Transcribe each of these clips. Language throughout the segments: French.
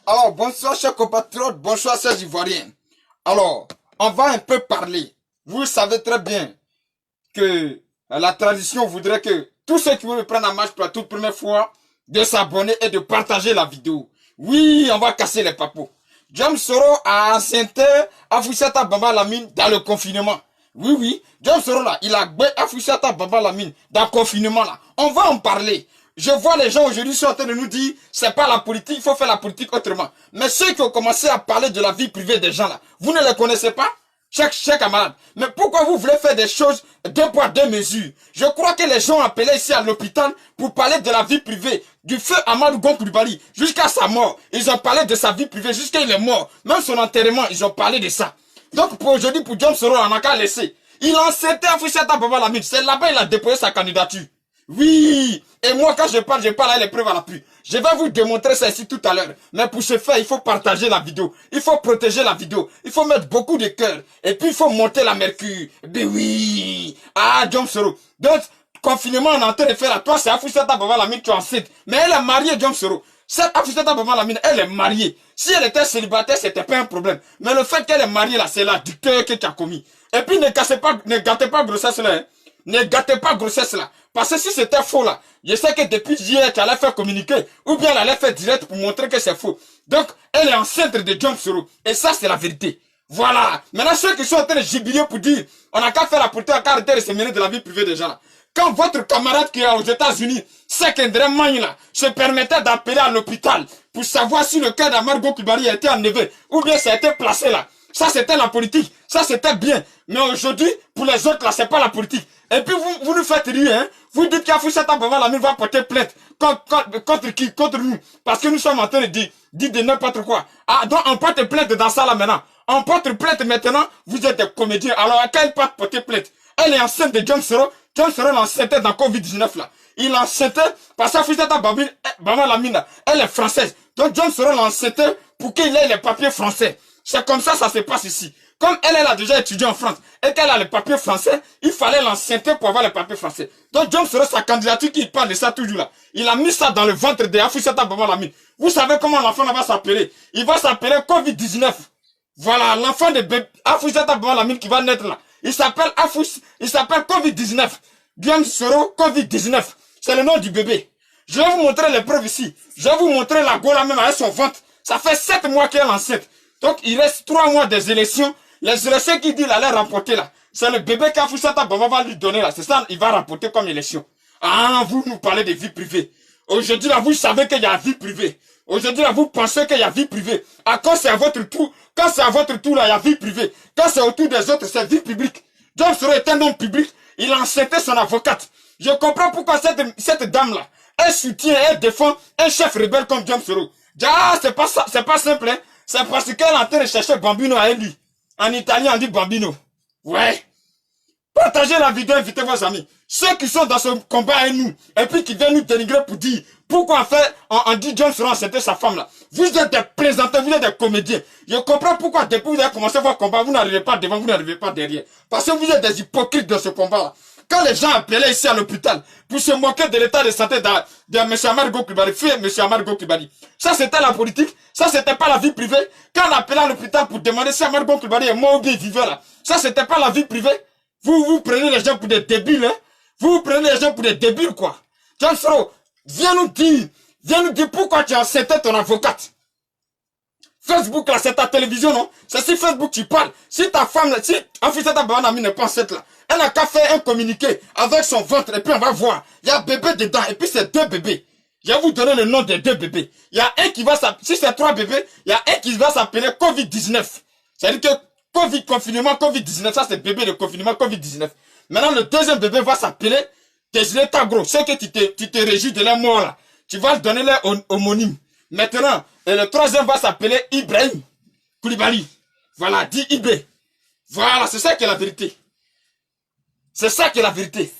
Alors, bonsoir chers compatriotes, bonsoir chers Ivoiriens. Alors, on va un peu parler. Vous savez très bien que la tradition voudrait que tous ceux qui veulent prendre en marche pour la toute première fois, de s'abonner et de partager la vidéo. Oui, on va casser les papos. James Soro a enceinté Afoussata Baba Lamine dans le confinement. Oui, James Soro là, il a bé Afoussata Baba Lamine dans le confinement là. On va en parler. Je vois les gens aujourd'hui sont en train de nous dire, c'est pas la politique, il faut faire la politique autrement. Mais ceux qui ont commencé à parler de la vie privée des gens là, vous ne les connaissez pas? Chers camarades, mais pourquoi vous voulez faire des choses deux poids, deux mesures? Je crois que les gens ont appelé ici à l'hôpital pour parler de la vie privée du feu Amadou Gon Coulibaly jusqu'à sa mort. Ils ont parlé de sa vie privée jusqu'à il est mort. Même son enterrement, ils ont parlé de ça. Donc pour aujourd'hui, pour James Soro, on n'a qu'à laisser. Il a enceinté Afoussata Baba Lamine. C'est là-bas il a déposé sa candidature. Oui, et moi quand je parle là les preuves à l'appui. Je vais vous démontrer ça ici tout à l'heure. Mais pour ce faire, il faut partager la vidéo. Il faut protéger la vidéo. Il faut mettre beaucoup de cœur. Et puis il faut monter la mercure. Ben oui. Ah, James Soro. Donc, confinement, on est en train de faire là. Toi, c'est Afoussata Baba Lamine, tu es enceinte. Mais elle est mariée, James Soro. Cette Afoussata Baba Lamine, elle est mariée. Si elle était célibataire, c'était pas un problème. Mais le fait qu'elle est mariée là, c'est la dictature que tu as commis. Et puis ne gâtez pas grossesse là. Hein. Ne gâtez pas grossesse là. Parce que si c'était faux là, je sais que depuis hier, tu allais faire communiquer, ou bien elle allait faire direct pour montrer que c'est faux. Donc, elle est enceinte de James Soro. Et ça, c'est la vérité. Voilà. Maintenant, ceux qui sont en train de jubiler pour dire, on n'a qu'à faire la politique, on n'a qu'à arrêter de se mêler de la vie privée des gens là. Quand votre camarade qui est aux États-Unis, Sekendre Magne là, se permettait d'appeler à l'hôpital pour savoir si le cas d'Amadou Gon Coulibaly a été enlevé, ou bien ça a été placé là. Ça, c'était la politique. Ça, c'était bien. Mais aujourd'hui, pour les autres, là, c'est pas la politique. Et puis, vous nous faites rire, hein. Vous dites qu'Afoussata Baba Lamine va porter plainte. Contre qui? Contre nous. Parce que nous sommes en train de dire de n'importe quoi. Ah, donc, on porte plainte dans ça, là, maintenant. On porte plainte maintenant. Vous êtes des comédiens. Alors, à quelle part porter plainte? Elle est enceinte de James Soro. James Soro l'enceintait dans Covid-19, là. Il l'enceintait parce qu'Afoussata Baba Lamine, elle est française. Donc, James Soro l'enceintait pour qu'il ait les papiers français. C'est comme ça se passe ici. Comme elle a déjà étudié en France et qu'elle a les papiers français, il fallait l'enceinter pour avoir les papiers français. Donc, James Soro, sa candidature, qui parle de ça toujours là, il a mis ça dans le ventre de Afoussata Baba Lamine. Vous savez comment l'enfant va s'appeler? Il va s'appeler Covid-19. Voilà, l'enfant de Afoussata Baba Lamine qui va naître là. Il s'appelle Covid-19. James Soro, Covid-19. C'est le nom du bébé. Je vais vous montrer les preuves ici. Je vais vous montrer la Gola même avec son ventre. Ça fait 7 mois qu'elle est enceinte. Donc, il reste 3 mois des élections. Les élections qu'il dit qu'il allait remporter là, c'est le bébé qu'Afoussata Baba va lui donner là. C'est ça, il va remporter comme élection. Ah, vous nous parlez de vie privée. Aujourd'hui là, vous savez qu'il y a vie privée. Aujourd'hui là, vous pensez qu'il y a vie privée. Ah, quand c'est à votre tour, là, il y a vie privée. Quand c'est au tour des autres, c'est vie publique. James Soro est un homme public. Il a enceinté son avocate. Je comprends pourquoi cette dame là, elle soutient, elle défend un chef rebelle comme James Soro. Ah, c'est pas simple, hein. C'est parce qu'elle est en train de chercher Bambino à lui. En italien, on dit Bambino. Ouais. Partagez la vidéo, invitez vos amis. Ceux qui sont dans ce combat avec nous, et puis qui viennent nous dénigrer pour dire, pourquoi on dit James Soro c'était sa femme là. Vous êtes des plaisanteurs, vous êtes des comédiens. Je comprends pourquoi depuis que vous avez commencé votre combat, vous n'arrivez pas devant, vous n'arrivez pas derrière. Parce que vous êtes des hypocrites dans ce combat là. Quand les gens appelaient ici à l'hôpital pour se moquer de l'état de santé de M. Amadou Gon Coulibaly, M. Amadou Gon Coulibaly, ça c'était la politique, ça c'était pas la vie privée. Quand on appelait à l'hôpital pour demander si Amadou Gon Coulibaly est mort ou bien vivant là, ça c'était pas la vie privée. Vous prenez les gens pour des débiles, hein. Vous prenez les gens pour des débiles, quoi. James Soro, viens nous dire pourquoi tu as enceinté ton avocate. Facebook, là, c'est ta télévision, non? C'est sur Facebook tu parles. Si ta femme, si Afoussata Baba Lamine n'est pas enceinte, là, elle n'a qu'à faire un communiqué avec son ventre, et puis on va voir. Il y a bébé dedans, et puis c'est 2 bébés. Je vais vous donner le nom des 2 bébés. Il y a un qui va s'appeler, si c'est 3 bébés, il y a un qui va s'appeler Covid-19. C'est-à-dire que confinement, Covid-19, ça c'est bébé de confinement, Covid-19. Maintenant, le deuxième bébé va s'appeler Désiré Tagro. C'est que tu te réjouis de la mort, là. Tu vas donner les homonymes. Maintenant, et le troisième va s'appeler Ibrahim Coulibaly. Voilà, dit Ibé. Voilà, c'est ça qui est la vérité. C'est ça qui est la vérité.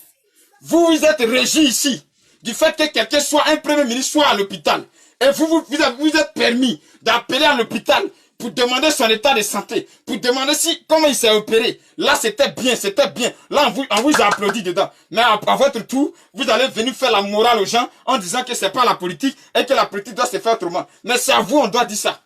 Vous êtes régi ici du fait que quelqu'un soit un premier ministre soit à l'hôpital. Et vous êtes permis d'appeler à l'hôpital pour demander son état de santé, pour demander si comment il s'est opéré. Là, c'était bien, c'était bien. Là, on vous a applaudi dedans. Mais à votre tour, vous allez venir faire la morale aux gens en disant que c'est pas la politique et que la politique doit se faire autrement. Mais c'est à vous, on doit dire ça.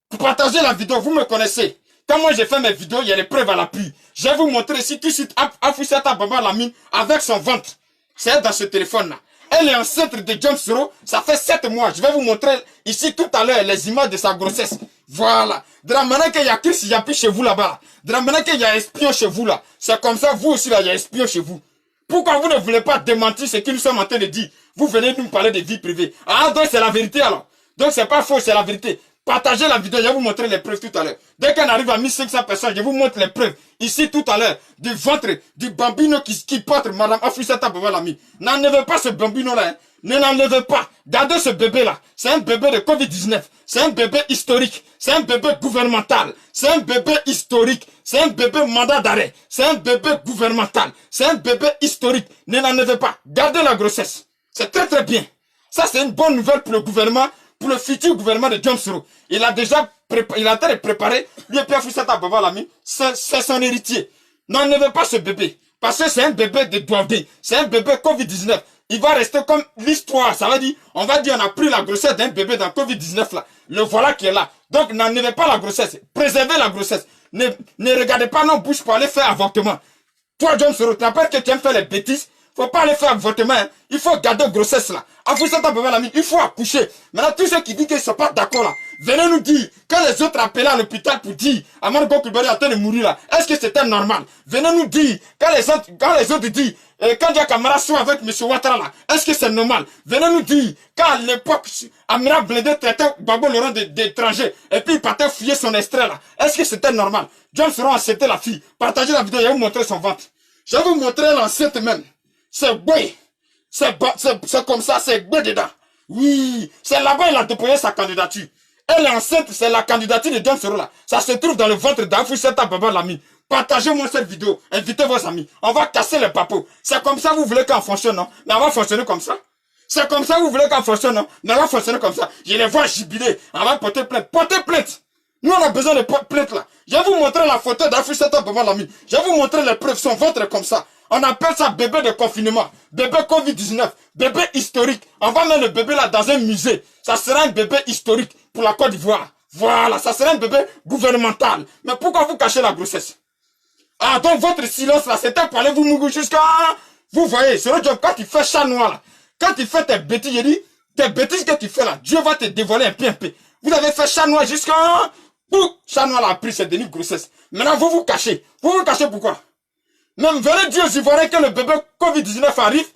Pour partager la vidéo, vous me connaissez. Quand moi j'ai fait mes vidéos, il y a les preuves à l'appui. Je vais vous montrer ici tout de suite Afoussata Baba Lamine avec son ventre. C'est dans ce téléphone-là. Elle est enceinte de James Soro, ça fait 7 mois. Je vais vous montrer ici tout à l'heure les images de sa grossesse. Voilà. De la manière qu'il y a Chris Yapi chez vous là-bas. De la manière qu'il y a espion chez vous là. C'est comme ça, vous aussi là, il y a espion chez vous. Pourquoi vous ne voulez pas démentir ce que nous sommes en train de dire? Vous venez nous parler de vie privée. Ah, donc c'est la vérité alors. Donc c'est pas faux, c'est la vérité. Partagez la vidéo, je vais vous montrer les preuves tout à l'heure. Dès qu'on arrive à 1500 personnes, je vous montre les preuves. Ici tout à l'heure, du ventre, du bambino qui porte Madame Afoussata Baba Lamine. N'enlevez pas ce bambino-là. Hein. Ne l'enlevez pas. Gardez ce bébé-là. C'est un bébé de Covid-19. C'est un bébé historique. C'est un bébé gouvernemental. C'est un bébé historique. C'est un bébé mandat d'arrêt. C'est un bébé gouvernemental. C'est un bébé historique. Ne l'enlevez pas. Gardez la grossesse. C'est très très bien. Ça c'est une bonne nouvelle pour le gouvernement. Pour le futur gouvernement de James Soro. Il a déjà préparé, il a en train de préparer, lui et Pierre Foussata Baba Lamine, c'est son héritier. N'enlevez pas ce bébé. Parce que c'est un bébé de Douardé. C'est un bébé Covid-19. Il va rester comme l'histoire. Ça veut dire, on va dire, on a pris la grossesse d'un bébé dans Covid-19 là. Le voilà qui est là. Donc, n'enlevez pas la grossesse. Préservez la grossesse. Ne regardez pas nos bouches pour aller faire avortement. Toi, James Soro, tu rappelles que tu aimes faire les bêtises? Faut pas aller faire avortement, hein. Il faut garder grossesse là. Afoussata Baba Lamine, il faut accoucher. Maintenant, tous ceux qui disent qu'ils ne sont pas d'accord là, venez nous dire, quand les autres appellent à l'hôpital pour dire, Amargo Kulbari est en train de mourir là, est-ce que c'était normal? Venez nous dire, quand les autres disent, quand Dia Kamara soit avec M. Ouattara là, est-ce que c'est normal? Venez nous dire, quand à l'époque, Amira Blindé traitait Babo Laurent d'étranger, et puis il partait fouiller son extrait là, est-ce que c'était normal? John Soro acceptait la fille. Partagez la vidéo, je vais vous montrer son ventre. Je vais vous montrer l'enceinte même. C'est boy. C'est comme ça, c'est boy dedans. Oui, c'est là-bas il a déposé sa candidature. Elle est enceinte, c'est la candidature de John Soro là. Ça se trouve dans le ventre d'Afoussata Baba Lamine. Partagez-moi cette vidéo, invitez vos amis. On va casser les papos. C'est comme ça vous voulez qu'on fonctionne, non? Mais on va fonctionner comme ça. C'est comme ça vous voulez qu'on fonctionne, non? Mais on va fonctionner comme ça. Je les vois jubiler. On va porter plainte. Portez plainte. Nous on a besoin de plainte là. Je vais vous montrer la photo d'Afoussata Baba Lamine. Je vais vous montrer les preuves. Son ventre est comme ça. On appelle ça bébé de confinement, bébé Covid-19, bébé historique. On va mettre le bébé là dans un musée. Ça sera un bébé historique pour la Côte d'Ivoire. Voilà, ça sera un bébé gouvernemental. Mais pourquoi vous cachez la grossesse? Ah, donc votre silence là, c'était pour aller vous mourir jusqu'à... Vous voyez, c'est le job quand tu fais chat noir là. Quand tu fais tes bêtises, je dis, tes bêtises que tu fais là, Dieu va te dévoiler un peu, un peu. Vous avez fait chat noir jusqu'à... Chat noir a pris cette déni grossesse. Maintenant, vous vous cachez. Vous vous cachez pourquoi? Même venez dire aux Ivoiriens que le bébé Covid-19 arrive.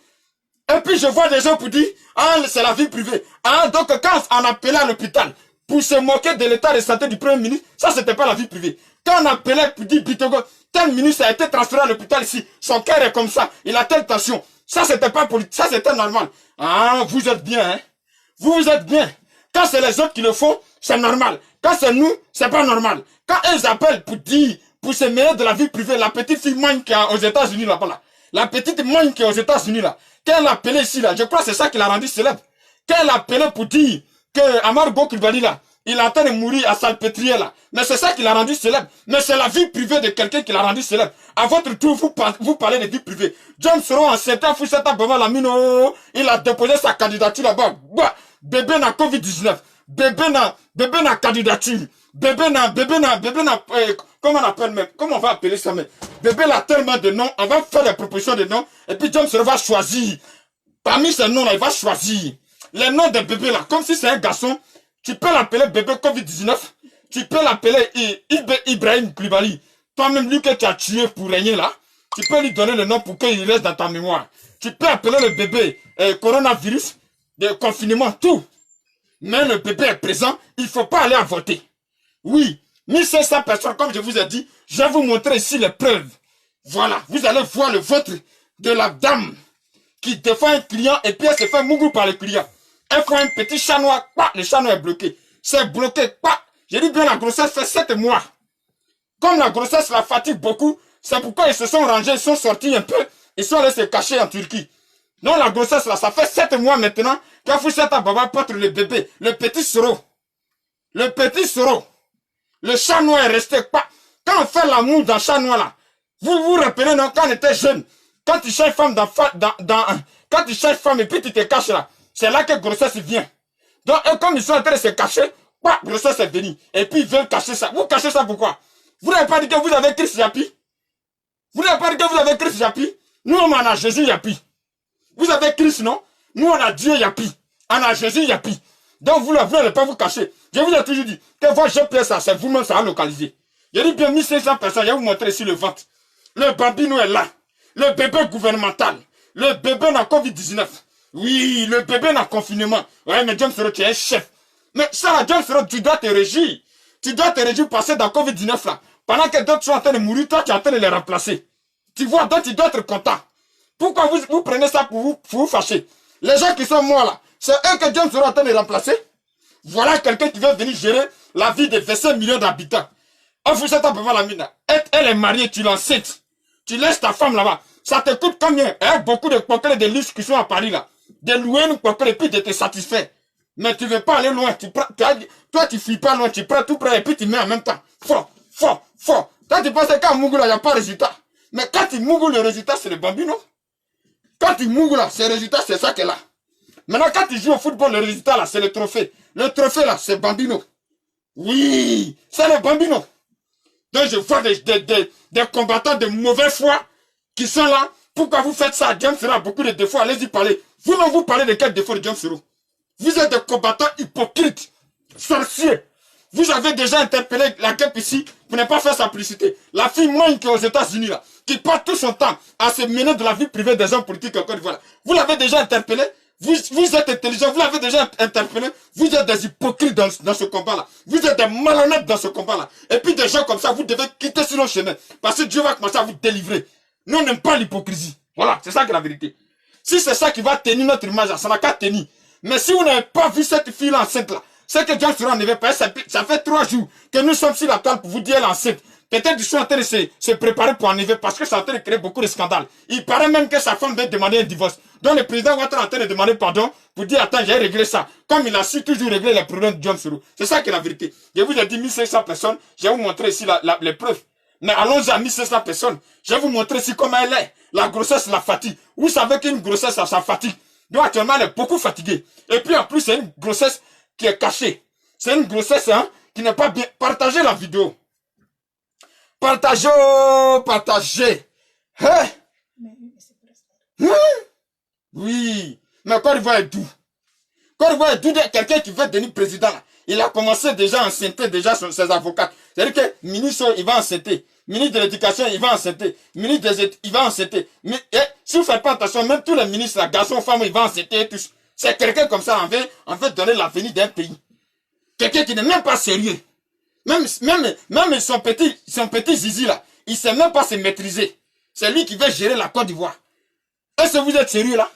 Et puis je vois des gens pour dire, ah, c'est la vie privée. Ah, donc quand on appelait à l'hôpital pour se moquer de l'état de santé du Premier ministre, ça c'était pas la vie privée. Quand on appelait pour dire, Bitogo, tel ministre a été transféré à l'hôpital ici, son cœur est comme ça, il a telle tension. Ça c'était pas politique, ça c'était normal. Ah, vous êtes bien, hein. Vous êtes bien. Quand c'est les autres qui le font, c'est normal. Quand c'est nous, c'est pas normal. Quand ils appellent pour dire, pour se mêler de la vie privée, la petite fille Moine qui est aux États-Unis là-bas là. La petite Moine qui est aux États-Unis là. Qu'elle a appelé ici là. Je crois que c'est ça qui l'a rendu célèbre. Qu'elle a appelé pour dire que Amargo Kulbali là, il est en train de mourir à Salpêtrière là. Mais c'est ça qui l'a rendu célèbre. Mais c'est la vie privée de quelqu'un qui l'a rendu célèbre. À votre tour, vous parlez de vie privée. John Soro en 7 ans, Foussata Baba Lamine, il a déposé sa candidature là-bas. Bébé na Covid-19. Bébé na candidature. Bébé na, comment on appelle même, comment on va appeler ça même? Bébé là tellement de noms, on va faire des propositions de noms, et puis John Soro va choisir. Parmi ces noms là, il va choisir les noms des bébés là. Comme si c'est un garçon, tu peux l'appeler bébé Covid-19, tu peux l'appeler Ibrahim Koulibaly. Toi-même, lui que tu as tué pour régner là, tu peux lui donner le nom pour qu'il reste dans ta mémoire. Tu peux appeler le bébé coronavirus, de confinement, tout. Mais le bébé est présent, il ne faut pas aller à voter. Oui, 1500 personnes, comme je vous ai dit, je vais vous montrer ici les preuves. Voilà, vous allez voir le ventre de la dame qui défend un client et puis elle se fait mougou par le client. Elle fait un petit chat noir, le chat noir est bloqué. C'est bloqué, j'ai dit bien la grossesse fait 7 mois. Comme la grossesse la fatigue beaucoup, c'est pourquoi ils se sont rangés, ils sont sortis un peu, ils sont allés se cacher en Turquie. Non, la grossesse là, ça fait 7 mois maintenant qu'Afoussata Baba porte le bébé, le petit Soro. Le petit Soro. Le chat noir est resté pas. Quand on fait l'amour dans le chat noir là, vous vous rappelez, non, quand on était jeune, quand tu cherches femme quand tu cherches femme et puis tu te caches là, c'est là que grossesse vient. Donc, comme ils sont en train de se cacher, bah, grossesse est venue. Et puis ils veulent cacher ça. Vous cachez ça pourquoi? Vous n'avez pas dit que vous avez Christ Yapi? Vous n'avez pas dit que vous avez Christ Yapi? Nous, on a Jésus Yapi. Vous avez Christ, non? Nous, on a Dieu Yapi. On a Jésus Yapi. Donc, vous n'allez pas vous cacher. Je vous ai toujours dit que votre GPS, ça, c'est vous-même, ça a localisé. J'ai dit bien 1500 personnes, je vais vous montrer ici le ventre. Le bambino est là. Le bébé gouvernemental. Le bébé dans Covid-19. Oui, le bébé dans confinement. Ouais, mais James Soro, tu es un chef. Mais ça, là, James Soro, tu dois te régir. Tu dois te régir passer dans Covid-19 là. Pendant que d'autres sont en train de mourir, toi, tu es en train de les remplacer. Tu vois, donc tu dois être content. Pourquoi vous prenez ça pour vous fâcher? Les gens qui sont morts là, c'est eux que James Soro est en train de remplacer. Voilà quelqu'un qui veut venir gérer la vie de 25 millions d'habitants. On vous êtes devant la mine. Elle est mariée, tu l'enceintes. Tu laisses ta femme là-bas. Ça te coûte combien? Beaucoup de coquels de luxe qui sont à Paris là. De louer une coquelle et puis de te satisfaire. Mais tu veux pas aller loin. Toi, tu fuis pas loin. Tu prends tout près et puis tu mets en même temps. Fort. Toi, tu penses qu'à Mougou là, il n'y a pas de résultat. Mais quand tu Mougou, le résultat, c'est le bambino. Quand tu Mougou là, c'est le résultat, c'est ça qu'elle a. Maintenant, quand tu joues au football, le résultat là, c'est le trophée. Le trophée là, c'est bambino. Oui, c'est le bambino. Donc je vois des combattants de mauvaise foi qui sont là. Pourquoi vous faites ça? James Soro a beaucoup de défauts. Allez-y parler. Vous-même vous parlez de quel défaut de James Soro? Vous êtes des combattants hypocrites, sorciers. Vous avez déjà interpellé la guêpe ici pour ne pas faire sa publicité. La fille moine qui est aux États-Unis là, qui passe tout son temps à se mener de la vie privée des hommes politiques en Côte d'Ivoire. Vous l'avez déjà interpellé? Vous êtes intelligent, vous l'avez déjà interpellé. Vous êtes des hypocrites dans ce combat-là. Vous êtes des malhonnêtes dans ce combat-là. Et puis des gens comme ça, vous devez quitter sur le chemin. Parce que Dieu va commencer à vous délivrer. Nous, on n'aime pas l'hypocrisie. Voilà, c'est ça qui est la vérité. Si c'est ça qui va tenir notre image, ça n'a qu'à tenir. Mais si vous n'avez pas vu cette fille enceinte-là, c'est que James Soro n'avait pas. Ça fait 3 jours que nous sommes sur la table pour vous dire elle est enceinte. Peut-être qu'ils sont en train de se préparer pour enlever parce que ça est en train de créer beaucoup de scandales. Il paraît même que sa femme va demander un divorce. Donc le président va être en train de demander pardon pour dire attends, j'ai réglé ça. Comme il a su toujours régler les problèmes de James Soro. C'est ça qui est la vérité. Je vous ai dit 1500 personnes. Je vais vous montrer ici les preuves. Mais allons-y à 1500 personnes. Je vais vous montrer ici comment elle est. La grossesse la fatigue. Vous savez qu'une grossesse, ça fatigue. Donc actuellement, elle est beaucoup fatiguée. Et puis en plus, c'est une grossesse qui est cachée. C'est une grossesse qui n'est pas bien. Partagez la vidéo. Partagez. Hein? Oui. Mais Côte d'Ivoire est doux. Côte d'Ivoire est doux. Quelqu'un qui veut devenir président, là, il a commencé déjà à enceinter déjà ses avocats. C'est-à-dire que ministre, il va enceinter. Ministre de l'éducation, il va enceinter. Ministre des études, il va enceinter. Mais si vous ne faites pas attention, même tous les ministres, là, garçons, femmes, ils vont enceinter tous. C'est quelqu'un comme ça, en fait, donner l'avenir d'un pays. Quelqu'un qui n'est même pas sérieux. Même son petit zizi là, il ne sait même pas se maîtriser. C'est lui qui veut gérer la Côte d'Ivoire. Est-ce que vous êtes sérieux là?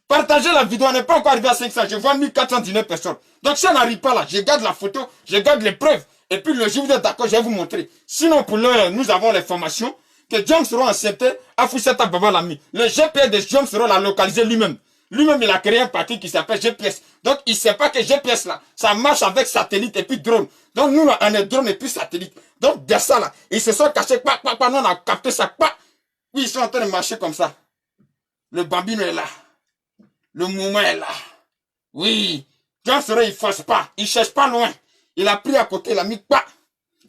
Partagez la vidéo, on n'est pas encore arrivé à 500, je vois 1419 personnes. Donc si on n'arrive pas là, je garde la photo, je garde les preuves. Et puis le jour où vous êtes d'accord, je vais vous montrer. Sinon pour l'heure, nous avons les formations que James Soro accepté à Fousseta Baba Lami. Le GPS de James Soro l'a localisé lui-même. Lui-même, il a créé un parti qui s'appelle GPS. Donc, il ne sait pas que GPS, là, ça marche avec satellite et puis drone. Donc, nous, là, on est drone et puis satellite. Donc, de ça, là, ils se sont cachés, nous, on a capté ça, Oui, ils sont en train de marcher comme ça. Le bambino est là. Le mouvement est là. Oui. James Soro, il ne force pas. Il ne cherche pas loin. Il a pris à côté, il a mis,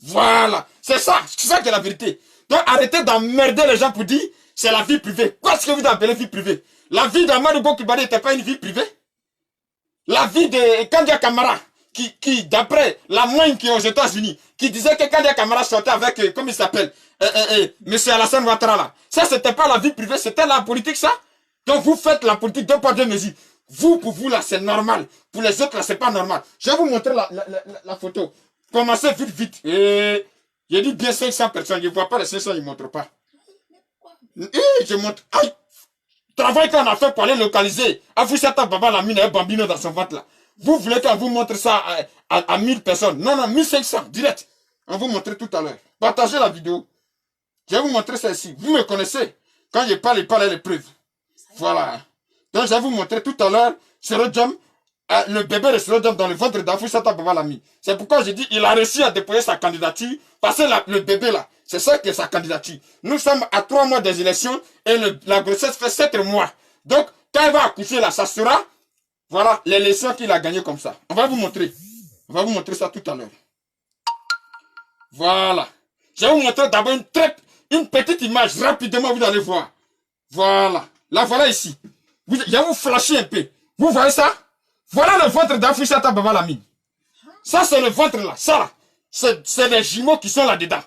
Voilà. C'est ça qui est la vérité. Donc, arrêtez d'emmerder les gens pour dire, c'est la vie privée. Qu'est-ce que vous appelez vie privée? La vie d'Amadou Bokubari n'était pas une vie privée. La vie de Kandia Kamara, qui d'après la moine qui est aux États-Unis, qui disait que Kandia Kamara sortait avec, comment il s'appelle, Monsieur Alassane Ouattara là. Ça, c'était pas la vie privée, c'était la politique, ça. Donc, vous faites la politique deux pas deux mesures. Vous, pour vous, là, c'est normal. Pour les autres, là, c'est pas normal. Je vais vous montrer la photo. Commencez vite. J'ai dit bien 500 personnes. Je ne vois pas les 500, ils ne montrent pas. Je montre. Aïe! Travail qu'on a fait pour aller localiser. Afoussata Baba Lamine et Bambino dans son ventre là. Vous voulez qu'on vous montre ça à 1000 personnes? Non, 1500, direct. On vous montrer tout à l'heure. Partagez la vidéo. Je vais vous montrer ça ici. Vous me connaissez. Quand je parle, il parle les preuves. Voilà. Donc, je vais vous montrer tout à l'heure sur le jam. le bébé de Soro Diom dans le ventre d'Afoussata Baba Lamine. C'est pourquoi j'ai dit, il a réussi à déposer sa candidature, parce que le bébé là, c'est ça qui est sa candidature. Nous sommes à 3 mois des élections, et la grossesse fait 7 mois. Donc, quand elle va accoucher là, ça sera, voilà, l'élection qu'il a gagné comme ça. On va vous montrer. On va vous montrer ça tout à l'heure. Voilà. Je vais vous montrer d'abord une petite image, rapidement, vous allez voir. Voilà. Là, voilà ici. Je vais vous flasher un peu. Vous voyez ça? Voilà le ventre d'Afoussata Baba Lamine. Ça, c'est le ventre là. Ça là, c'est les jumeaux qui sont là-dedans.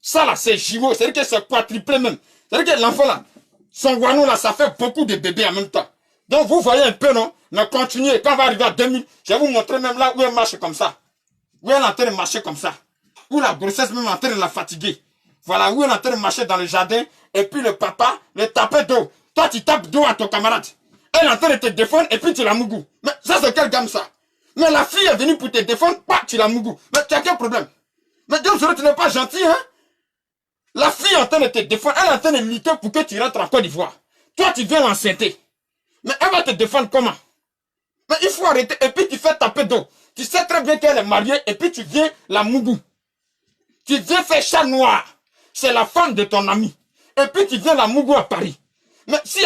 Ça là, c'est jumeaux. C'est-à-dire que c'est quadruplé même. C'est-à-dire que l'enfant là, son guano là, ça fait beaucoup de bébés en même temps. Donc, vous voyez un peu, non? Mais continuez. Quand on va arriver à 2000, je vais vous montrer même là où elle marche comme ça. Où elle est en train de marcher comme ça. Où la grossesse même en train de la fatiguer. Voilà, où elle est en train de marcher dans le jardin. Et puis le papa, le tapait d'eau. Toi, tu tapes d'eau à ton camarade. Elle est en train de te défendre et puis tu la mougou. Mais ça, c'est quelle gamme ça? Mais la fille est venue pour te défendre, pas tu la mougou. Mais tu as quel problème? Mais Dieu, tu n'es pas gentil, hein? La fille est en train de te défendre, elle est en train de lutter pour que tu rentres en Côte d'Ivoire. Toi, tu viens l'enceinter. Mais elle va te défendre comment? Mais il faut arrêter et puis tu fais taper d'eau. Tu sais très bien qu'elle est mariée et puis tu viens la mougou. Tu viens faire chat noir. C'est la femme de ton ami. Et puis tu viens la mougou à Paris. Mais si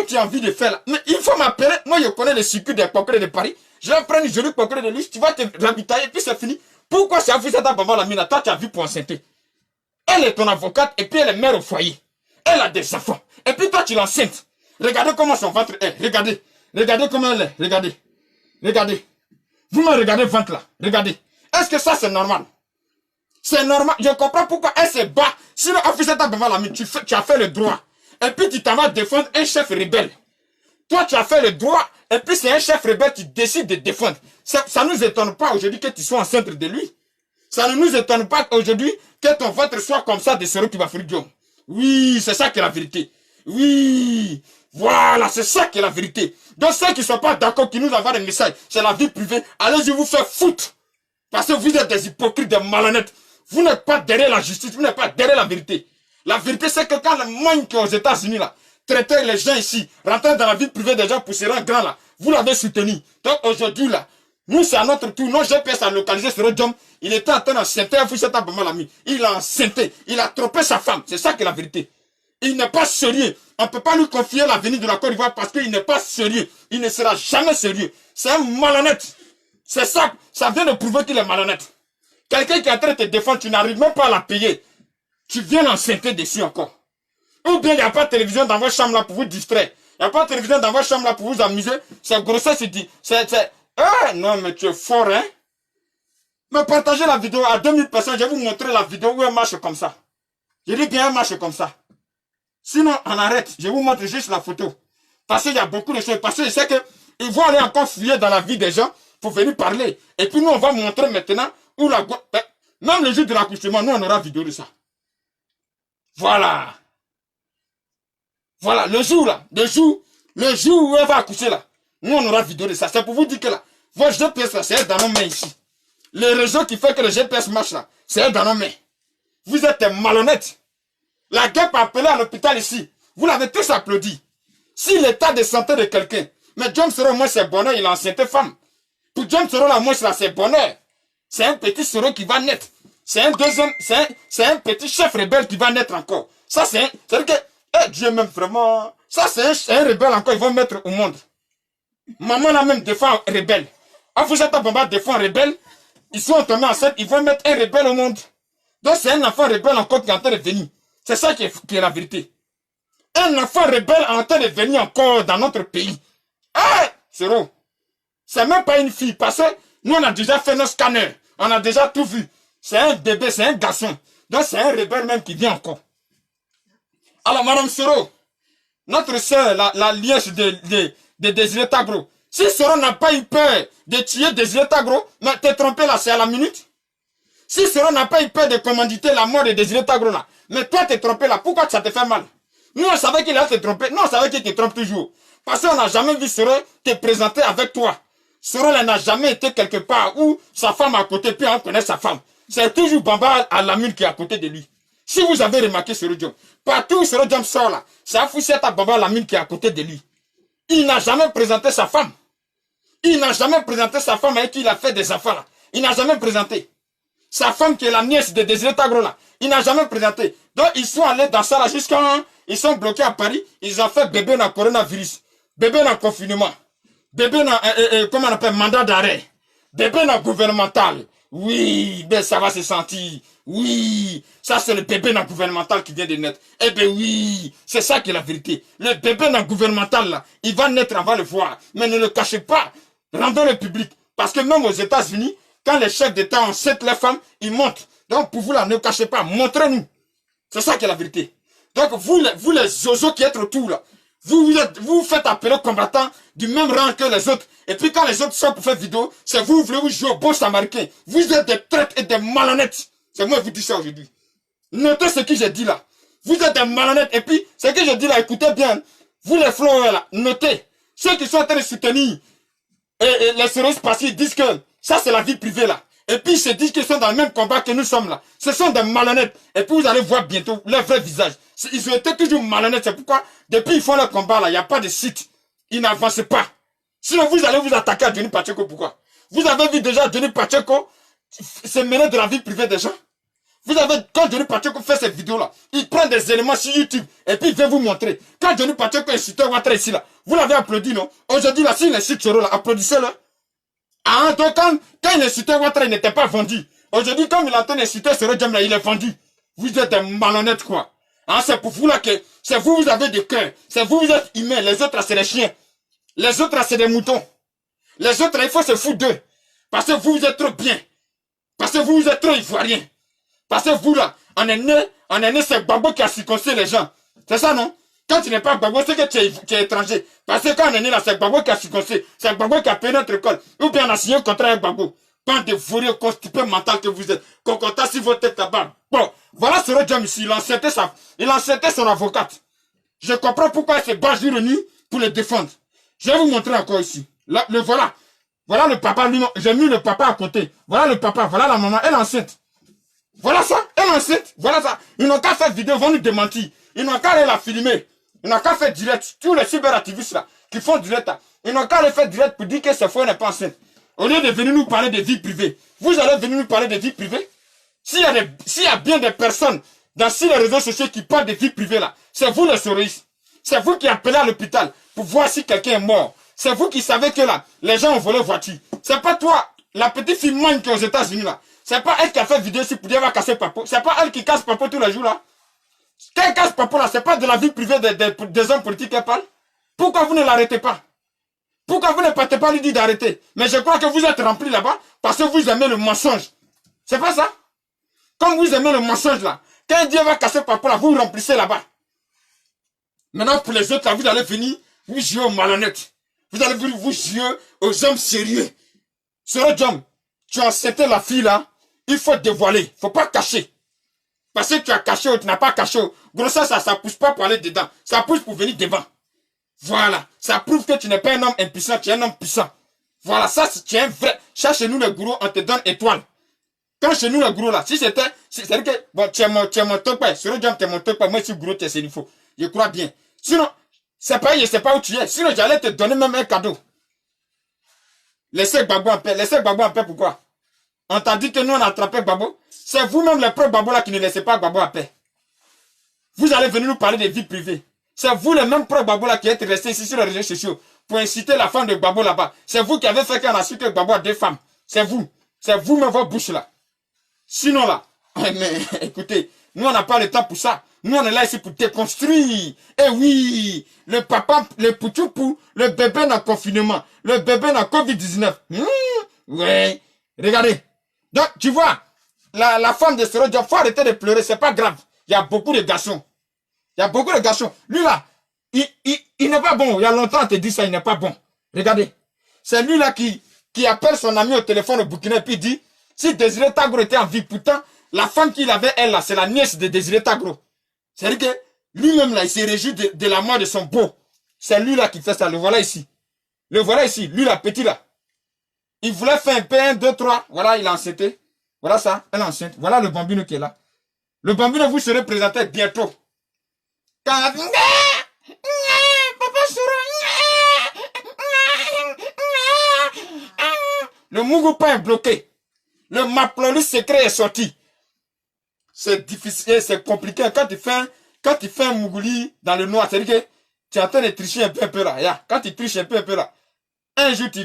tu as envie de faire là, mais il faut m'appeler. Moi, je connais le circuit des coquerets de Paris. Je vais prendre une jolie coquerée de lui. Tu vas te ravitailler et puis c'est fini. Pourquoi c'est Afoussata Baba Lamine? Toi, tu as vu pour enceinter. Elle est ton avocate et puis elle est mère au foyer. Elle a des enfants. Et puis toi, tu l'enceintes. Regardez comment son ventre est. Regardez. Regardez comment elle est. Regardez. Regardez. Vous me regardez le ventre là. Regardez. Est-ce que ça, c'est normal? C'est normal. Je comprends pourquoi elle se bat. Sinon, Afoussata Baba Lamine, tu as fait le droit. Et puis tu t'en vas défendre un chef rebelle. Toi, tu as fait le droit. Et puis c'est un chef rebelle qui décide de défendre. Ça ne nous étonne pas aujourd'hui que tu sois enceinte de lui. Ça ne nous étonne pas aujourd'hui que ton ventre soit comme ça de Soro Kibafoussata Diom. Oui, c'est ça qui est la vérité. Oui, voilà, c'est ça qui est la vérité. Donc ceux qui ne sont pas d'accord, qui nous envoient des messages, c'est la vie privée, allez-y vous faire foutre. Parce que vous êtes des hypocrites, des malhonnêtes. Vous n'êtes pas derrière la justice, vous n'êtes pas derrière la vérité. La vérité, c'est que quand le monde qui est aux États-Unis, là, traiter les gens ici, rentrer dans la vie privée des gens pour se rendre grand, là, vous l'avez soutenu. Donc aujourd'hui, là, nous, c'est à notre tour. Nos GPS a localisé Soro Diom. Il était en train d'enceinter Afoussata Baba Lamine. Il a enceinté. Il a trompé sa femme. C'est ça qui est la vérité. Il n'est pas sérieux. On ne peut pas lui confier l'avenir de la Côte d'Ivoire parce qu'il n'est pas sérieux. Il ne sera jamais sérieux. C'est un malhonnête. C'est ça. Ça vient de prouver qu'il est malhonnête. Quelqu'un qui est en train de te défendre, tu n'arrives même pas à la payer. Tu viens l'enceinter dessus encore. Ou bien il n'y a pas de télévision dans votre chambre là pour vous distraire. Il n'y a pas de télévision dans votre chambre là pour vous amuser. C'est grossesse, c'est dit. Ah non, mais tu es fort, hein. Mais partagez la vidéo à 2000 personnes. Je vais vous montrer la vidéo où elle marche comme ça. Je dis bien elle marche comme ça. Sinon, on arrête. Je vous montre juste la photo. Parce qu'il y a beaucoup de choses. Parce que je sais qu'ils vont aller encore fouiller dans la vie des gens pour venir parler. Et puis nous, on va montrer maintenant où la... Même le jour de l'accouchement, nous, on aura vidéo de ça. Voilà. Voilà, le jour là. Le jour où elle va accoucher là. Nous, on aura vidéo de ça. C'est pour vous dire que là, votre GPS là, c'est elle dans nos mains ici. Le réseau qui fait que le GPS marche là, c'est elle dans nos mains. Vous êtes malhonnêtes. La guêpe a appelé à l'hôpital ici. Vous l'avez tous applaudi. Si l'état de santé de quelqu'un, mais Diom Soro, moi, c'est bonheur, il a enceinté femme. Pour Diom Soro, là, moi, c'est bonheur. C'est un petit Soro qui va naître. C'est un petit chef rebelle qui va naître encore. Ça, c'est-à-dire que, Dieu même vraiment, ça, c'est un rebelle encore, ils vont mettre au monde. Maman, là, même, défend un rebelle. Afoussata Baba défend un rebelle. Ils sont tombés enceintes, ils vont mettre un rebelle au monde. Donc, c'est un enfant rebelle encore qui est en train de venir. C'est ça qui est la vérité. Un enfant rebelle en train de venir encore dans notre pays. Ah, Soro, c'est même pas une fille, parce que nous, on a déjà fait nos scanners. On a déjà tout vu. C'est un bébé, c'est un garçon. Donc, c'est un rebelle même qui vient encore. Alors, Madame Soro, notre soeur, la liège de Désiré Tagro, si Soro n'a pas eu peur de tuer Désiré Tagro, mais t'es trompé là, c'est à la minute. Si Soro n'a pas eu peur de commanditer la mort de Désiré Tagro là, mais toi t'es trompé là, pourquoi ça te fait mal? Nous on savait qu'il allait te tromper, nous on savait qu'il te trompe toujours. Parce qu'on n'a jamais vu Soro te présenter avec toi. Soro n'a jamais été quelque part où sa femme est à côté, puis on connaît sa femme. C'est toujours Baba Lamine qui est à côté de lui. Si vous avez remarqué Soro Diom, partout où Soro Diom sort là, c'est Afoussata Baba Lamine qui est à côté de lui. Il n'a jamais présenté sa femme. Il n'a jamais présenté sa femme avec qui il a fait des enfants là. Il n'a jamais présenté. Sa femme qui est la nièce de Désiré Tagro là. Il n'a jamais présenté. Donc ils sont allés dans ça là jusqu'à... Ils sont bloqués à Paris. Ils ont fait bébé dans le coronavirus. Bébé dans le confinement. Bébé dans... comment on appelle? Mandat d'arrêt. Bébé dans le gouvernemental. Oui, ben ça va se sentir. Oui, ça c'est le bébé dans le gouvernemental qui vient de naître. Eh ben oui, c'est ça qui est la vérité. Le bébé dans le gouvernemental là, il va naître, on va le voir. Mais ne le cachez pas. Rendons-le public. Parce que même aux États-Unis, quand les chefs d'État enceintent les femmes, ils montrent. Donc pour vous là, ne cachez pas, montrez-nous. C'est ça qui est la vérité. Donc vous les zozos qui êtes autour là, vous faites appeler combattants du même rang que les autres. Et puis quand les autres sont pour faire vidéo, c'est vous voulez vous jouer au beau samaritain. Vous êtes des traîtres et des malhonnêtes. C'est moi qui vous dis ça aujourd'hui. Notez ce que j'ai dit là. Vous êtes des malhonnêtes. Et puis, ce que je dis là, écoutez bien. Vous les flowers là, notez. Ceux qui sont en train de soutenir les terroristes parce qu'ils disent que ça c'est la vie privée là. Et puis ils se disent qu'ils sont dans le même combat que nous sommes là. Ce sont des malhonnêtes. Et puis vous allez voir bientôt leur vrai visage. Ils ont été toujours malhonnêtes. C'est pourquoi depuis ils font leur combat là, il n'y a pas de site. Ils n'avancent pas. Sinon vous allez vous attaquer à Denis Pacheco. Pourquoi? Vous avez vu déjà Denis Pacheco se mêler de la vie privée des gens. Vous avez, quand Denis Pacheco fait cette vidéo là, il prend des éléments sur YouTube et puis il veut vous montrer. Quand Denis Pacheco insultait Ouattara ici là, vous l'avez applaudi non? Aujourd'hui là, s'il insulte Soro là, applaudissez-le. Ah, donc quand il insultait Ouattara, il n'était pas vendu. Aujourd'hui, comme il entend insulter Soro Djam là, il est vendu. Vous êtes des malhonnêtes quoi. Ah, c'est pour vous là que, c'est vous, vous avez des cœurs. C'est vous, vous êtes humains. Les autres là, c'est des chiens. Les autres là, c'est des moutons. Les autres là, il faut se foutre d'eux. Parce que vous, vous êtes trop bien. Parce que vous, vous êtes trop ivoiriens. Parce que vous là, on est né, c'est Gbagbo qui a circoncis les gens. C'est ça non? Quand tu n'es pas Gbagbo, c'est que tu es étranger. Parce que quand on est né là, c'est Gbagbo qui a circoncis. C'est Gbagbo qui a payé notre école. Ou bien on a signé un contrat avec Gbagbo. Bande de fourrures constipés mental que vous êtes. Cocotas si votre tête là-bas. Bon, voilà Soro Djam ici. Il enceintait son avocate. Je comprends pourquoi il se bat jour et nuit pour le défendre. Je vais vous montrer encore ici. Là, le voilà. Voilà le papa, lui, j'ai mis le papa à côté. Voilà le papa, voilà la maman, elle est enceinte. Voilà ça, elle est enceinte, voilà ça. Ils n'ont qu'à faire vidéo, ils vont nous démentir. Ils n'ont qu'à aller la filmer. Ils n'ont qu'à faire direct. Tous les cyberactivistes là, qui font direct là, ils n'ont qu'à aller faire direct pour dire que cette fois elle n'est pas enceinte. Au lieu de venir nous parler de vie privée. Vous allez venir nous parler de vie privée. S'il y a bien des personnes sur les réseaux sociaux qui parlent de vie privée là, c'est vous les souris. C'est vous qui appelez à l'hôpital pour voir si quelqu'un est mort. C'est vous qui savez que là, les gens ont volé voiture. C'est pas toi, la petite fille moine qui est aux États-Unis là. C'est pas elle qui a fait vidéo ici pour dire elle va casser Papo. C'est pas elle qui casse Papo tous les jours là. Quand elle casse Papo là, c'est pas de la vie privée des hommes politiques qu'elle parle. Pourquoi vous ne l'arrêtez pas? Pourquoi vous ne partez pas lui dire d'arrêter? Mais je crois que vous êtes remplis là-bas parce que vous aimez le mensonge. C'est pas ça? Comme vous aimez le mensonge là, quand elle dit elle va casser Papo là, vous remplissez là-bas. Maintenant pour les autres là, vous allez venir vous jouer aux malhonnêtes. Vous allez venir vous jouer aux hommes sérieux. Soro Djam, tu as enceinté la fille là, il faut dévoiler, il ne faut pas cacher. Parce que tu as caché ou tu n'as pas caché. Grossesse, ça ne pousse pas pour aller dedans. Ça pousse pour venir devant. Voilà. Ça prouve que tu n'es pas un homme impuissant, tu es un homme puissant. Voilà, ça, tu es un vrai. Ça, chez nous, les gourous, on te donne étoile. Quand chez nous, les gourous, là, si c'était. C'est-à-dire que, bon, tu es mon top, Soro Djam, tu es mon top, moi, je suis gourou, tu es Sénifo. Je crois bien. Sinon, c'est pas, je sais pas où tu es. Sinon, j'allais te donner même un cadeau. Laissez Gbagbo en paix. Laissez Gbagbo en paix, pourquoi? On t'a dit que nous, on a attrapé Gbagbo. C'est vous-même, les pro Gbagbo là, qui ne laissez pas Gbagbo en paix. Vous allez venir nous parler de vie privée. C'est vous, les mêmes pro Gbagbo là, qui êtes restés ici sur les réseaux sociaux pour inciter la femme de Gbagbo là-bas. C'est vous qui avez fait qu'on a su que Gbagbo a deux femmes. C'est vous. C'est vous-même, votre bouche là. Sinon là, mais écoutez, nous, on n'a pas le temps pour ça. Nous, on est là ici pour déconstruire. Eh oui, le papa, le poutoupou, le bébé dans le confinement, le bébé dans le Covid-19. Ouais, regardez. Donc, tu vois, la femme de Soro Djam, faut arrêter de pleurer, c'est pas grave. Il y a beaucoup de garçons. Il y a beaucoup de garçons. Lui là, il n'est pas bon. Il y a longtemps, on te dit ça, il n'est pas bon. Regardez. C'est lui là qui appelle son ami au téléphone au Burkina et puis dit, si Désiré Tagro était en vie, pourtant, la femme qu'il avait, elle là, c'est la nièce de Désiré Tagro. C'est-à-dire que lui-même là, il s'est réjoui de la mort de son beau. C'est lui là qui fait ça. Le voilà ici. Le voilà ici. Lui là, petit là. Il voulait faire un P1, 2, 3. Voilà, il a enceinté. Voilà ça, elle est enceinte. Voilà le bambino qui est là. Le bambino vous serez présenté bientôt. Quand... Papa Soro. Le Mougou pas est bloqué. Le Maplolus secret est sorti. C'est difficile, c'est compliqué. Quand tu fais un Mougouli dans le noir, c'est-à-dire que tu es en train de tricher un peu là. Yeah. Quand tu triches un peu là, un jour tu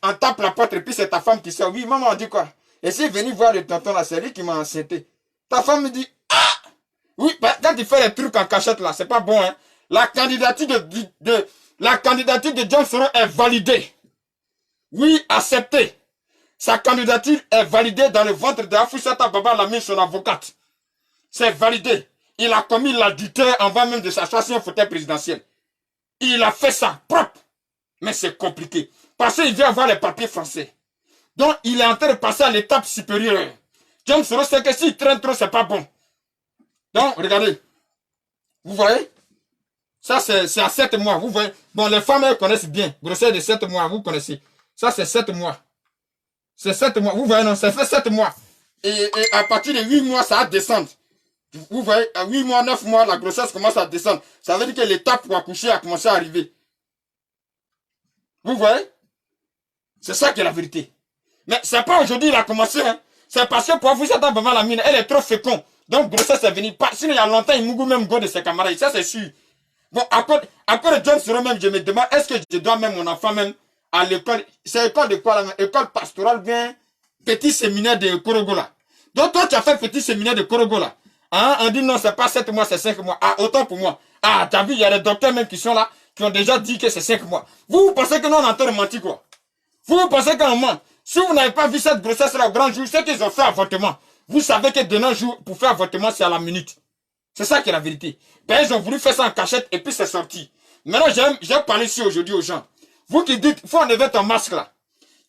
en tapes la porte et puis c'est ta femme qui sort. Oui, maman, on dit quoi? Et si venu voir le tonton là, c'est lui qui m'a enceinté. Ta femme me dit, ah! Oui, bah, quand tu fais les trucs en cachette là, c'est pas bon, hein. La candidature de John Soro est validée. Oui, acceptée. Sa candidature est validée dans le ventre de Afoussata Baba Lamine, son avocate. C'est validé. Il a commis l'adultère avant même de s'asseoir sur un fauteuil présidentiel. Il a fait ça propre. Mais c'est compliqué. Parce qu'il vient avoir les papiers français. Donc, il est en train de passer à l'étape supérieure. John Soro sait que s'il traîne trop, c'est pas bon. Donc, regardez. Vous voyez? Ça, c'est à 7 mois. Vous voyez? Bon, les femmes, elles connaissent bien. Grossesse de 7 mois, vous connaissez. Ça, c'est 7 mois. C'est 7 mois. Vous voyez, non? Ça fait 7 mois. Et à partir de 8 mois, ça va descendre. Vous voyez, à 8 mois, 9 mois, la grossesse commence à descendre. Ça veut dire que l'étape pour accoucher a commencé à arriver. Vous voyez? C'est ça qui est la vérité. Mais c'est pas aujourd'hui il a commencé, hein. C'est parce que pour vous, ça devant la mine, elle est trop féconde. Donc, grossesse est venue. Sinon, il y a longtemps, il mougou même go de ses camarades. Ça, c'est sûr. Bon, après John Soro même, je me demande, est-ce que je dois même mon enfant même à l'école? C'est école de quoi là? École pastorale bien, petit séminaire de Korogola. Donc, toi, tu as fait petit séminaire de Korogola. Hein? On dit non, c'est pas 7 mois, c'est 5 mois. Ah, autant pour moi. Ah, t'as vu, il y a des docteurs même qui sont là, qui ont déjà dit que c'est 5 mois. Vous pensez que nous, on est en train de mentir, quoi? Vous pensez qu'on ment? Si vous n'avez pas vu cette grossesse-là au grand jour, c'est qu'ils ont fait avortement. Vous savez que de nos jours, pour faire avortement, c'est à la minute. C'est ça qui est la vérité. Ben, ils ont voulu faire ça en cachette et puis c'est sorti. Maintenant, j'ai parlé ici aujourd'hui aux gens. Vous qui dites, faut enlever ton masque là.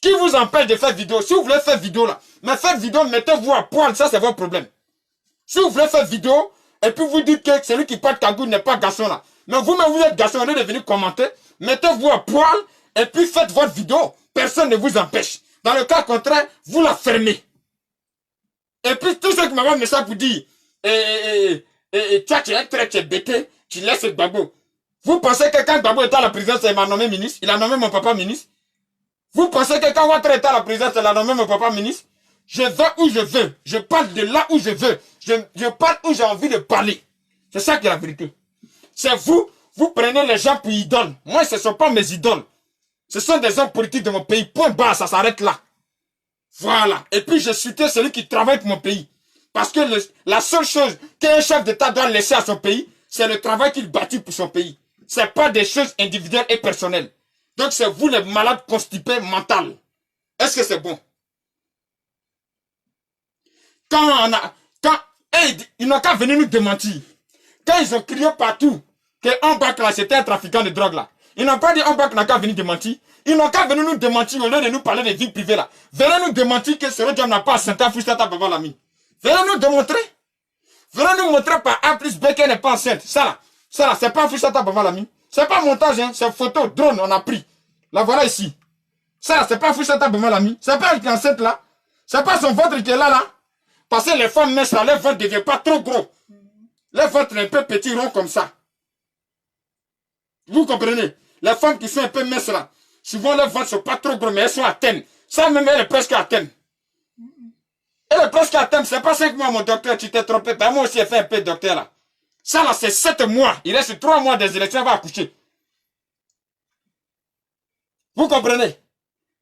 Qui vous empêche de faire vidéo? Si vous voulez faire vidéo là, mais faites vidéo, mettez-vous à poil, ça c'est votre problème. Si vous voulez faire vidéo, et puis vous dites que celui qui porte cagoule n'est pas garçon là. Mais vous-même, vous êtes garçon, on est devenu commenter. Mettez-vous à poil, et puis faites votre vidéo. Personne ne vous empêche. Dans le cas contraire, vous la fermez. Et puis, tous ceux qui m'envoient un message pour dire, toi, tu es très bêté, tu laisses Gbagbo. Vous pensez que quand Gbagbo était à la présidence, il m'a nommé ministre? Il a nommé mon papa ministre? Vous pensez que quand Ouattara était à la présidence, il a nommé mon papa ministre? Je vais où je veux. Je parle de là où je veux. Je parle où j'ai envie de parler. C'est ça qui est la vérité. C'est vous prenez les gens pour idoles. Moi, ce ne sont pas mes idoles. Ce sont des hommes politiques de mon pays. Point barre, ça s'arrête là. Voilà. Et puis, je soutiens celui qui travaille pour mon pays. Parce que la seule chose qu'un chef d'État doit laisser à son pays, c'est le travail qu'il bâtit pour son pays. Ce n'est pas des choses individuelles et personnelles. Donc, c'est vous les malades constipés mentaux. Est-ce que c'est bon? Ils n'ont qu'à venir nous démentir. Quand ils ont crié partout que Ambak là, c'était un trafiquant de drogue là. Ils n'ont pas dit Ambak n'a qu'à venir démentir. Ils n'ont qu'à venir nous démentir au lieu de nous parler de vie privée là. Venez nous démentir que ce Diam n'a pas assenté à Foussata Baba Lamine. Venez nous démontrer. Venez nous montrer par A plus B qu'elle n'est pas enceinte. Ça là, c'est pas Foussata Baba Lamine. C'est pas montage, hein. C'est photo, drone, on a pris. La voilà ici. Ça là, c'est pas Foussata Baba Lamine. C'est pas elle qui est enceinte là. C'est pas son ventre qui est là. Parce que les femmes minces là, leur ventre ne devient pas trop gros. Leur ventre est un peu petit, rond comme ça. Vous comprenez? Les femmes qui sont un peu minces là, souvent leurs ventres ne sont pas trop gros, mais elles sont à thème. Ça même, elle est presque à thème. Elle est presque à thème. C'est pas 5 mois, mon docteur, tu t'es trompé. Ben, moi aussi, j'ai fait un peu de docteur là. Ça là, c'est 7 mois. Il reste 3 mois des élections, elle va accoucher. Vous comprenez?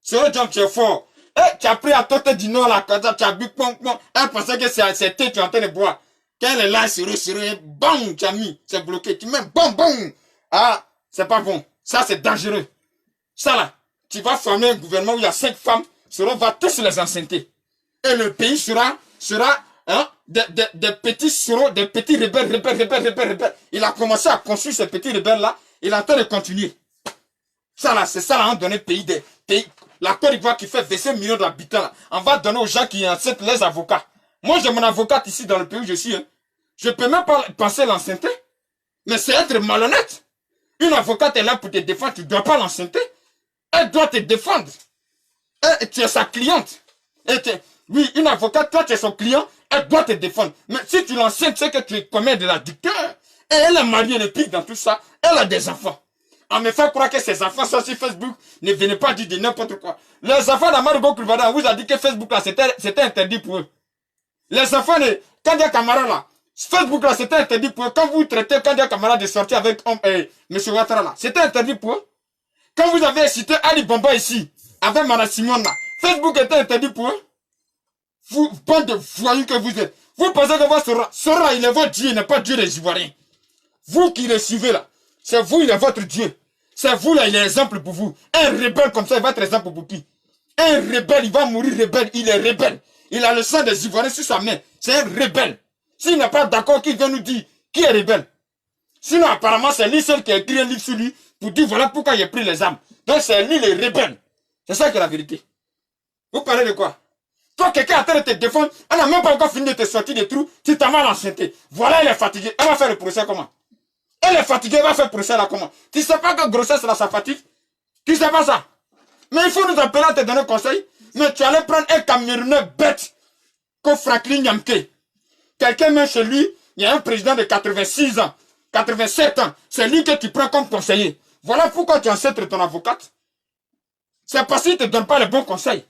C'est un job, tu es fort. Eh, tu as pris à tête du nord là, quand tu as bu pom. Elle pensait que c'est thé, tu es en train de boire. Quand elle est là, sur bon, tu as mis, c'est bloqué. Tu mets bon. Ah, c'est pas bon. Ça, c'est dangereux. Ça là, tu vas former un gouvernement où il y a 5 femmes, on va tous les enceinter. Et le pays sera hein, des petits sureaux, des petits rebelles. Il a commencé à construire ces petits rebelles là, il est en train de continuer. Ça là, c'est ça là, on donne pays des pays. La Côte d'Ivoire qui fait 25 millions d'habitants là, on va donner aux gens qui enceintent les avocats. Moi, j'ai mon avocate ici dans le pays où je suis. Hein. Je peux même pas penser l'enceinte. Mais c'est être malhonnête. Une avocate est là pour te défendre, tu ne dois pas l'enceinte. Elle doit te défendre. Tu es sa cliente. Oui, une avocate, toi tu es son client, elle doit te défendre. Mais si tu l'enceintes, c'est que tu commets de la dictature. Et elle est mariée, le pire dans tout ça. Elle a des enfants. On me fait croire que ces enfants sont sur Facebook. Ne venez pas dire de n'importe quoi. Les enfants d'Amadou Coulibaly, on vous a dit que Facebook là, c'était interdit pour eux. Les enfants de Kandia Camara là, Facebook là, c'était interdit pour eux. Quand vous traitez Kandia Camara de sortir avec M. Ouattara là, c'était interdit pour eux. Quand vous avez cité Ali Bamba ici, avec Mara Simon là, Facebook était interdit pour eux. Vous, bande de voyous que vous êtes. Vous pensez que votre Sora, il est votre Dieu, il n'est pas Dieu des Ivoiriens. Vous qui le suivez là, c'est vous, il est votre Dieu. C'est vous là, il est exemple pour vous. Un rebelle comme ça, il va être exemple pour qui? Un rebelle, il va mourir rebelle, il est rebelle. Il a le sang des Ivoiriens sur sa main. C'est un rebelle. S'il n'est pas d'accord, qu'il vient nous dire qui est rebelle. Sinon, apparemment, c'est lui seul qui a écrit un livre sur lui pour dire voilà pourquoi il a pris les armes. Donc, c'est lui le rebelle. C'est ça qui est la vérité. Vous parlez de quoi? Toi, quelqu'un est en train de te défendre, elle n'a même pas encore fini de te sortir des trous, tu t'as mal enchanté. Voilà, elle est fatiguée. Elle va faire le procès comment? Elle est fatiguée, elle va faire le procès là comment? Tu sais pas que grossesse là, ça fatigue? Tu sais pas ça? Mais il faut nous appeler à te donner conseil. Mais tu allais prendre un Camerounais bête comme Franklin Nyamke. Quelqu'un même chez lui, il y a un président de 86 ans, 87 ans. C'est lui que tu prends comme conseiller. Voilà pourquoi tu enceintes ton avocate. C'est parce qu'il ne te donne pas les bons conseils.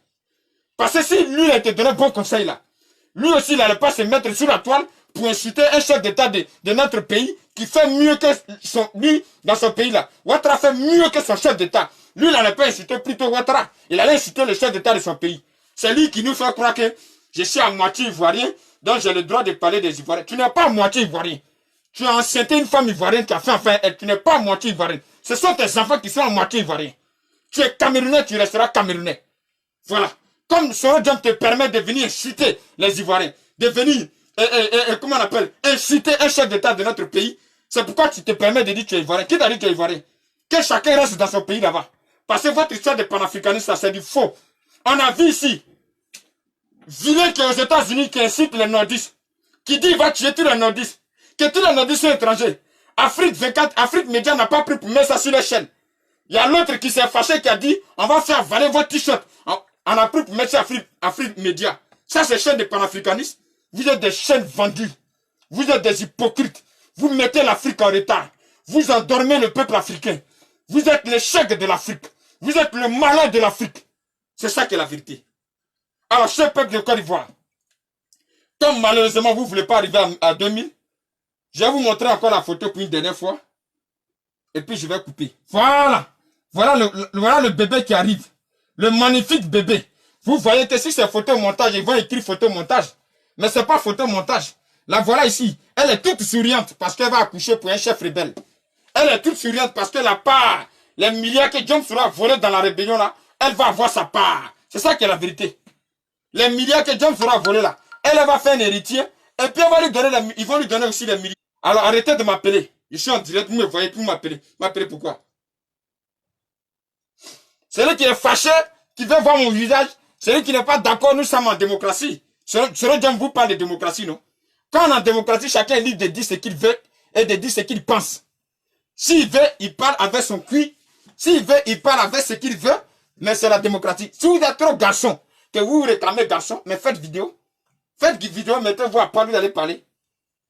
Parce que si lui, il te donné bon conseil là, lui aussi, il n'allait pas se mettre sur la toile pour insulter un chef d'État de notre pays qui fait mieux que lui dans son pays là. Ouattara fait mieux que son chef d'État. Lui, il n'allait pas insulter plutôt Ouattara. Il allait insulter le chef d'État de son pays. C'est lui qui nous fait croire que je suis à moitié ivoirien, donc j'ai le droit de parler des Ivoiriens. Tu n'es pas à moitié ivoirien. Tu as enceinté une femme ivoirienne qui a fait enfin elle. Tu n'es pas à moitié ivoirien. Ce sont tes enfants qui sont à moitié ivoiriens. Tu es Camerounais, tu resteras Camerounais. Voilà. Comme Soro Diom te permet de venir inciter les Ivoiriens, de venir, comment on appelle, inciter un chef d'État de notre pays, c'est pourquoi tu te permets de dire que tu es Ivoirien. Qui t'a dit que tu es Ivoirien? Que chacun reste dans son pays là-bas. Parce que votre histoire de panafricanisme, c'est du faux. On a vu ici, vilain qui est aux États-Unis, qui incite les nordistes, qui dit qu'il va tuer tous les nordistes, que tous les nordistes sont étrangers. Afrique 24, Afrique Média n'a pas pris pour mettre ça sur les chaînes. Il y a l'autre qui s'est fâché, qui a dit, on va faire valer votre t-shirt. On a pris pour mettre ça Afrique Média. Ça, c'est chaîne de panafricanistes. Vous êtes des chaînes vendues. Vous êtes des hypocrites. Vous mettez l'Afrique en retard. Vous endormez le peuple africain. Vous êtes l'échec de l'Afrique. Vous êtes le malin de l'Afrique. C'est ça qui est la vérité. Alors, cher peuple de Côte d'Ivoire, comme malheureusement vous ne voulez pas arriver à 2000, je vais vous montrer encore la photo pour une dernière fois. Et puis, je vais couper. Voilà. Voilà le bébé qui arrive. Le magnifique bébé. Vous voyez que si c'est photomontage, ils vont écrire photomontage. Mais ce n'est pas photomontage. La voilà ici. Elle est toute souriante parce qu'elle va accoucher pour un chef rebelle. Elle est toute souriante parce que la part, les milliards que Diom sera volés dans la rébellion là, elle va avoir sa part. C'est ça qui est la vérité. Les milliards que Diom sera volés là, elle va faire un héritier. Et puis ils vont lui donner aussi les milliards. Alors arrêtez de m'appeler. Je suis en direct, vous me voyez, vous m'appelez. M'appelez pourquoi? Celui qui est fâché, qui veut voir mon visage, celui qui n'est pas d'accord, nous sommes en démocratie. Selon Diom vous parle de démocratie, non? Quand on est en démocratie, chacun est libre de dire ce qu'il veut et de dire ce qu'il pense. S'il veut, il parle avec son cuit. S'il veut, il parle avec ce qu'il veut. Mais c'est la démocratie. Si vous êtes trop garçon, que vous réclamez garçon, mais faites vidéo. Faites vidéo, mettez-vous à part, vous allez parler.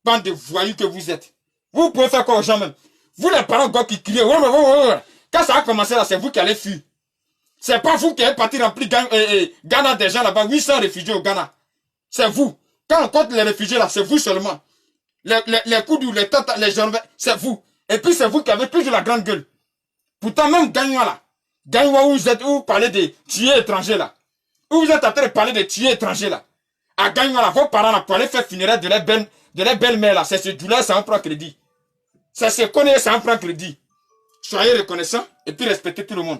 Bande de voyous que vous êtes. Vous pouvez faire quoi aux gens même? Vous les parents qui crient, ouais. Quand ça a commencé là, c'est vous qui allez fuir. C'est pas vous qui êtes parti remplir Ghana des gens là-bas, 800 réfugiés au Ghana. C'est vous. Quand on compte les réfugiés là, c'est vous seulement. Les Koudou, les Tata, les gens, c'est vous. Et puis c'est vous qui avez toujours la grande gueule. Pourtant même Gagnoua là, Gagnoua où vous êtes, où vous parlez de tuer étrangers là. Où vous êtes en train de parler de tuer étrangers là. À Gagnoua là, vos parents là, pour aller faire funéraire de leur belle-mère là, c'est ce douleur, ça en prend crédit. C'est ce qu'on est, ça en prend crédit. Soyez reconnaissants et puis respectez tout le monde.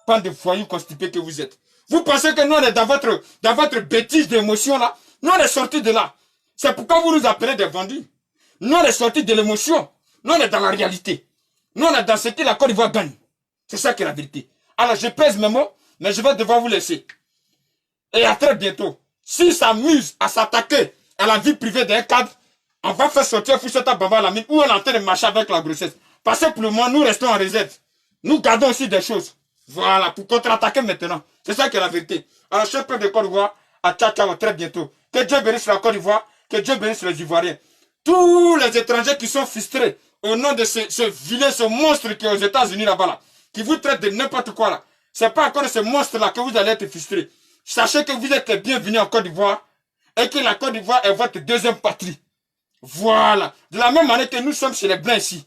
Pas de voyous constipés que vous êtes. Vous pensez que nous on est dans votre bêtise d'émotion là? Nous on est sortis de là. C'est pourquoi vous nous appelez des vendus. Nous on est sortis de l'émotion. Nous on est dans la réalité. Nous on est dans ce que la Côte d'Ivoire gagne. C'est ça qui est la vérité. Alors je pèse mes mots, mais je vais devoir vous laisser. Et à très bientôt. S'ils s'amusent à s'attaquer à la vie privée d'un cadre, on va faire sortir Fousseta Baba Lamine où on est en train de marcher avec la grossesse. Parce que pour le moment, nous restons en réserve. Nous gardons aussi des choses. Voilà, pour contre-attaquer maintenant. C'est ça qui est la vérité. Alors, cher peuple de Côte d'Ivoire, à ciao, très bientôt. Que Dieu bénisse la Côte d'Ivoire, que Dieu bénisse les Ivoiriens. Tous les étrangers qui sont frustrés au nom de ce vilain, ce monstre qui est aux États-Unis là-bas, là, qui vous traite de n'importe quoi là. C'est pas encore de ce monstre-là que vous allez être frustré. Sachez que vous êtes les bienvenus en Côte d'Ivoire et que la Côte d'Ivoire est votre deuxième patrie. Voilà. De la même manière que nous sommes chez les Blancs ici.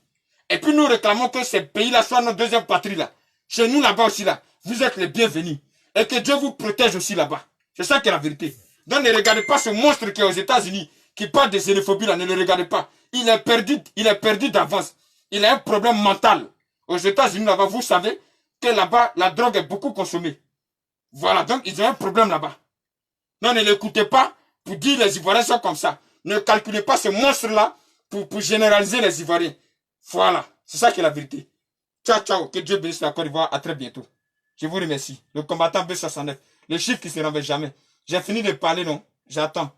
Et puis nous réclamons que ces pays-là soient notre deuxième patrie là. Chez nous là-bas aussi là, vous êtes les bienvenus. Et que Dieu vous protège aussi là-bas. C'est ça qui est la vérité. Donc ne regardez pas ce monstre qui est aux États-Unis, qui parle de xénophobie là, ne le regardez pas. Il est perdu d'avance. Il a un problème mental. Aux États-Unis là-bas, vous savez que là-bas, la drogue est beaucoup consommée. Voilà, donc ils ont un problème là-bas. Non, ne l'écoutez pas pour dire les Ivoiriens sont comme ça. Ne calculez pas ce monstre-là pour généraliser les Ivoiriens. Voilà, c'est ça qui est la vérité. Ciao, ciao, que Dieu bénisse la Côte d'Ivoire, à très bientôt. Je vous remercie. Le combattant B69, le chiffre qui ne se renverse jamais. J'ai fini de parler, non? J'attends.